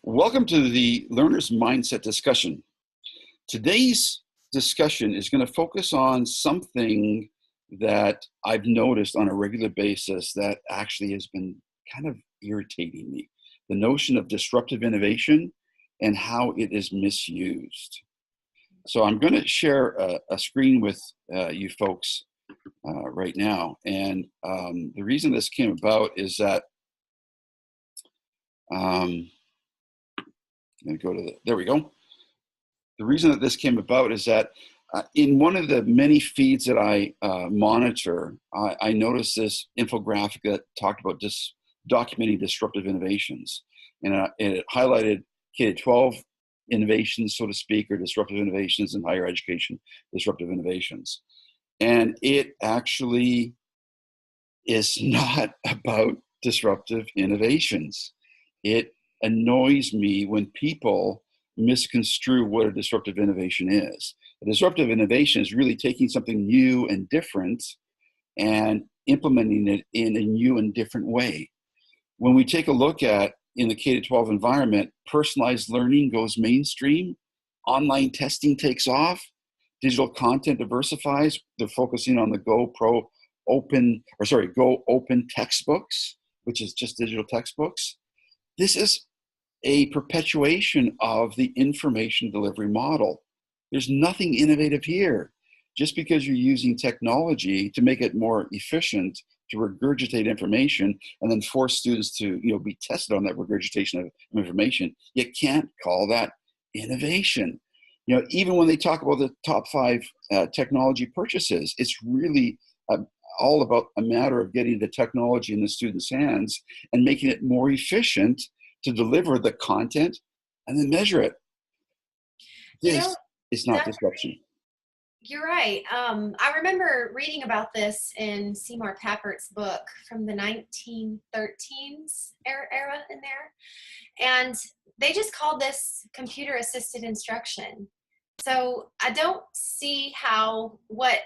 Welcome to the Learner's Mindset discussion. Today's discussion is going to focus on something that I've noticed on a regular basis that actually has been kind of irritating me. The notion of disruptive innovation and how it is misused. So I'm going to share a screen with you folks right now. And the reason this came about is that let me go to there we go. The reason that this came about is that in one of the many feeds that I monitor, I noticed this infographic that talked about documenting disruptive innovations. And it highlighted K-12 innovations, so to speak, or disruptive innovations in higher education, disruptive innovations. And it actually is not about disruptive innovations. It annoys me when people misconstrue what a disruptive innovation is. A disruptive innovation is really taking something new and different and implementing it in a new and different way. When we take a look at, in the K-12 environment, personalized learning goes mainstream, online testing takes off, digital content diversifies. They're focusing on the Go Open textbooks, which is just digital textbooks. This is a perpetuation of the information delivery model. There's nothing innovative here. Just because you're using technology to make it more efficient to regurgitate information and then force students to be tested on that regurgitation of information, you can't call that innovation. Even when they talk about the top 5 technology purchases, it's really all about a matter of getting the technology in the students' hands and making it more efficient to deliver the content and then measure it. This is not disruption. You're right. I remember reading about this in Seymour Papert's book from the 1913s era in there. And they just called this computer-assisted instruction. So I don't see how what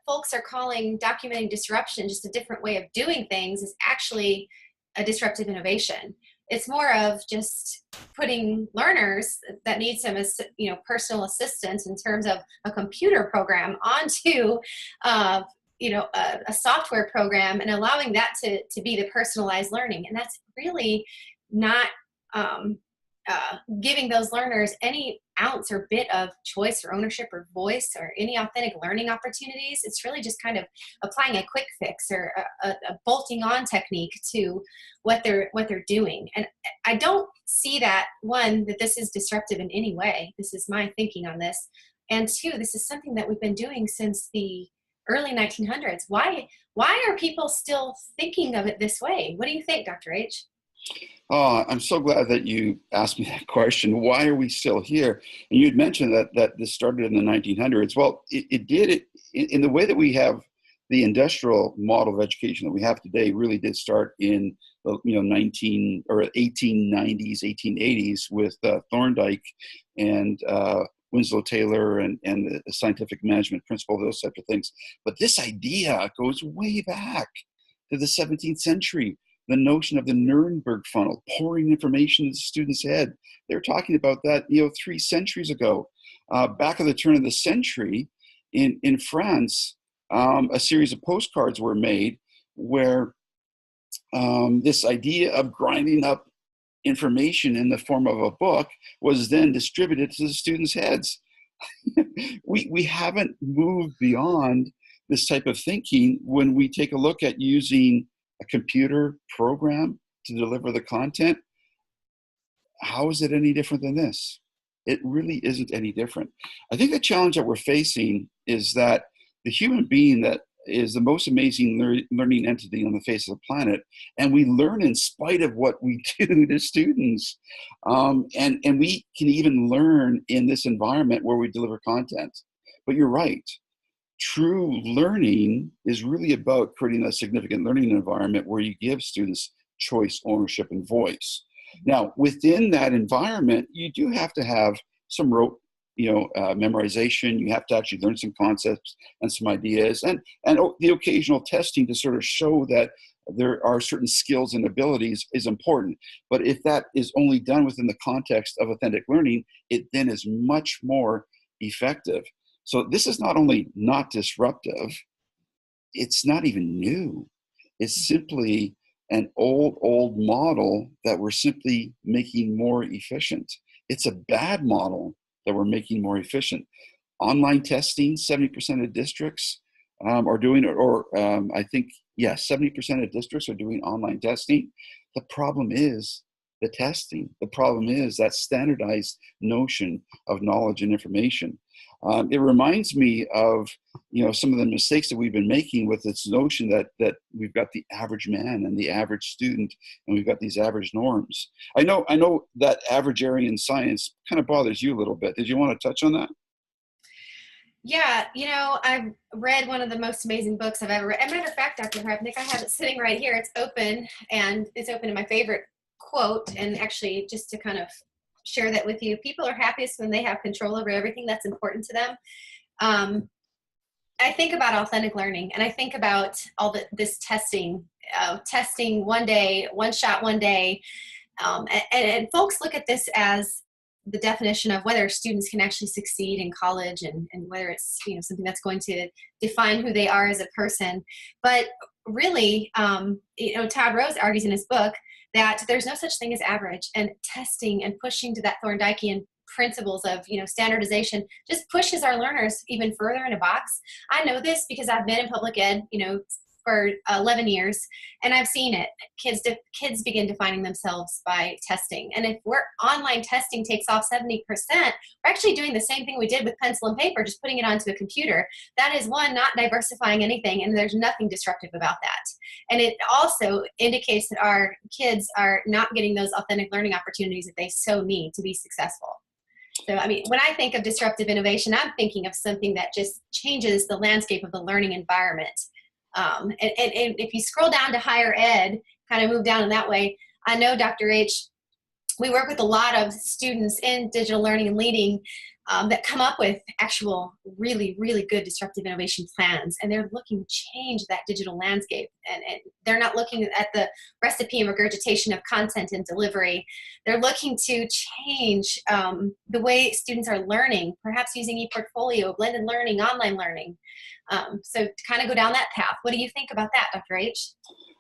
folks are calling documenting disruption, just a different way of doing things, is actually a disruptive innovation. It's more of just putting learners that need some, personal assistance in terms of a computer program onto, a software program and allowing that to be the personalized learning. And that's really not giving those learners any ounce or bit of choice or ownership or voice or any authentic learning opportunities. It's really just kind of applying a quick fix or a bolting on technique to what they're doing. And I don't see that this is disruptive in any way. This is my thinking on this. And 2, this is something that we've been doing since the early 1900s. Why are people still thinking of it this way? What do you think, Dr. H? Oh, I'm so glad that you asked me that question. Why are we still here? And you had mentioned that this started in the 1900s. Well, it did. In the way that we have the industrial model of education that we have today really did start in the 1890s, 1880s with Thorndike and Winslow Taylor and the scientific management principle, those types of things. But this idea goes way back to the 17th century. The notion of the Nuremberg funnel, pouring information into the student's head. They were talking about that, 3 centuries ago. Back at the turn of the century, in France, a series of postcards were made where this idea of grinding up information in the form of a book was then distributed to the students' heads. We haven't moved beyond this type of thinking when we take a look at using a computer program to deliver the content. How is it any different than this? It really isn't any different. I think the challenge that we're facing is that the human being that is the most amazing learning entity on the face of the planet, and we learn in spite of what we do to students. And we can even learn in this environment where we deliver content. But you're right. True learning is really about creating a significant learning environment where you give students choice, ownership, and voice. Now, within that environment, you do have to have some rote memorization. You have to actually learn some concepts and some ideas, and the occasional testing to sort of show that there are certain skills and abilities is important. But if that is only done within the context of authentic learning, it then is much more effective. So this is not only not disruptive, it's not even new. It's simply an old model that we're simply making more efficient. It's a bad model that we're making more efficient. Online testing, 70% of districts are doing it, or I think, 70% of districts are doing online testing. The problem is the testing. The problem is that standardized notion of knowledge and information. It reminds me of some of the mistakes that we've been making with this notion that we've got the average man and the average student, and we've got these average norms. I know that average area in science kind of bothers you a little bit. Did you want to touch on that? Yeah, I've read one of the most amazing books I've ever read. As a matter of fact, Dr. Hrabnik, I have it sitting right here. It's open, and it's open to my favorite quote. And actually, just to kind of share that with you, people are happiest when they have control over everything that's important to them. I think about authentic learning, and I think about all this testing one day, one shot one day. And folks look at this as the definition of whether students can actually succeed in college, and whether it's something that's going to define who they are as a person. But really, Todd Rose argues in his book that there's no such thing as average, and testing and pushing to that Thorndikean principles of standardization just pushes our learners even further in a box. I know this because I've been in public ed for 11 years, and I've seen it. Kids begin defining themselves by testing. And if online testing takes off 70%, we're actually doing the same thing we did with pencil and paper, just putting it onto a computer. That is, one, not diversifying anything, and there's nothing disruptive about that. And it also indicates that our kids are not getting those authentic learning opportunities that they so need to be successful. So, when I think of disruptive innovation, I'm thinking of something that just changes the landscape of the learning environment. And if you scroll down to higher ed, kind of move down in that way, I know, Dr. H, we work with a lot of students in digital learning and leading that come up with actual really, really good disruptive innovation plans. And they're looking to change that digital landscape. And they're not looking at the recipe and regurgitation of content and delivery. They're looking to change the way students are learning, perhaps using ePortfolio, blended learning, online learning. So to kind of go down that path, what do you think about that, Dr. H?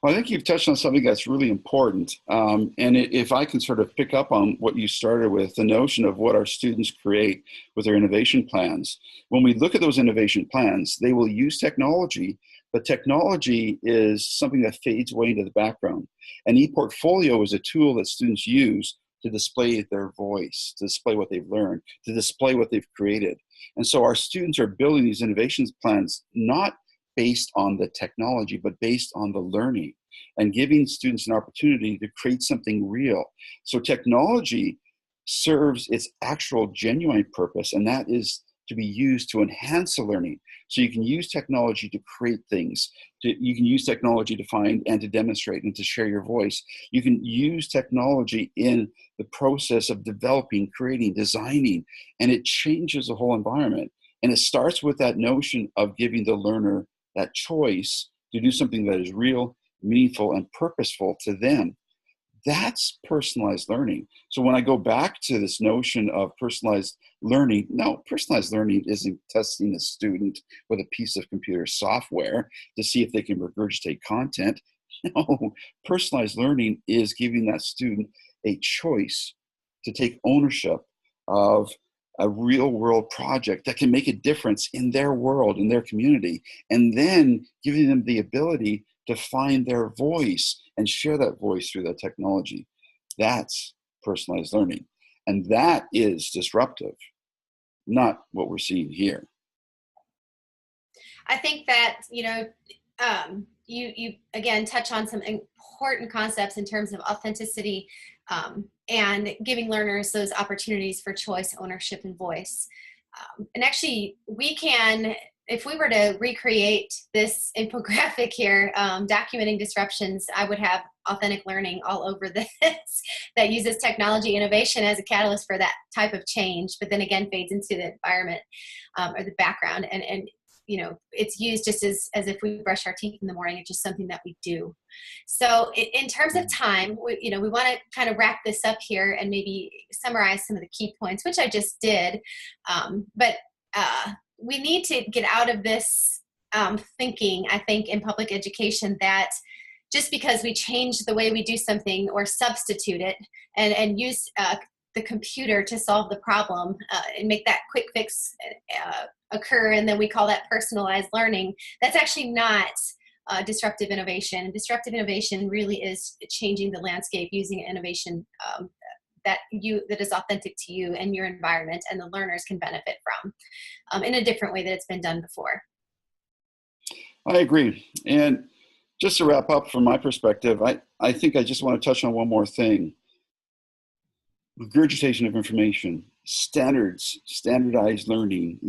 Well, I think you've touched on something that's really important. If I can sort of pick up on what you started with, the notion of what our students create with their innovation plans. When we look at those innovation plans, they will use technology, but technology is something that fades away into the background. And ePortfolio is a tool that students use to display their voice, to display what they've learned, to display what they've created. And so our students are building these innovations plans not based on the technology, but based on the learning, and giving students an opportunity to create something real. So technology serves its actual genuine purpose, and that is to be used to enhance the learning. So you can use technology to create things. You can use technology to find and to demonstrate and to share your voice. You can use technology in the process of developing, creating, designing, and it changes the whole environment. And it starts with that notion of giving the learner that choice to do something that is real, meaningful, and purposeful to them. That's personalized learning. So when I go back to this notion of personalized learning, no, personalized learning isn't testing a student with a piece of computer software to see if they can regurgitate content. No, personalized learning is giving that student a choice to take ownership of a real world project that can make a difference in their world, in their community, and then giving them the ability to find their voice and share that voice through that technology. That's personalized learning. And that is disruptive, not what we're seeing here. I think that, you again touch on some important concepts in terms of authenticity and giving learners those opportunities for choice, ownership, and voice. And actually, we can if we were to recreate this infographic here, documenting disruptions, I would have authentic learning all over this that uses technology innovation as a catalyst for that type of change, but then again fades into the environment or the background. And you know, it's used just as if we brush our teeth in the morning. It's just something that we do. So in terms of time, we want to kind of wrap this up here and maybe summarize some of the key points, which I just did. But we need to get out of this thinking, I think, in public education that just because we change the way we do something or substitute it and use the computer to solve the problem and make that quick fix occur, and then we call that personalized learning, that's actually not disruptive innovation. Disruptive innovation really is changing the landscape using innovation that is authentic to you and your environment, and the learners can benefit from in a different way that it's been done before. I agree. And just to wrap up from my perspective, I think I just want to touch on one more thing. Regurgitation of information, standardized learning,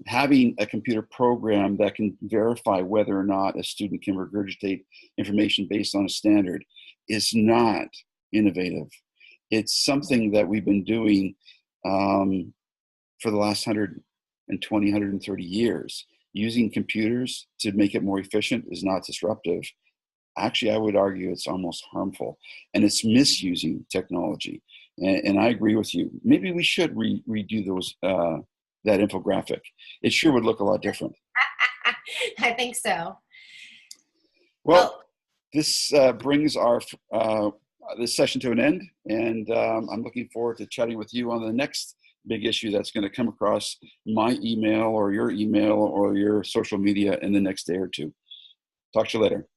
having a computer program that can verify whether or not a student can regurgitate information based on a standard is not innovative. It's something that we've been doing for the last 120, 130 years. Using computers to make it more efficient is not disruptive. Actually, I would argue it's almost harmful, and it's misusing technology. And I agree with you. Maybe we should redo those that infographic. It sure would look a lot different. I think so. Well, this brings our this session to an end, and I'm looking forward to chatting with you on the next big issue that's going to come across my email or your social media in the next day or two. Talk to you later.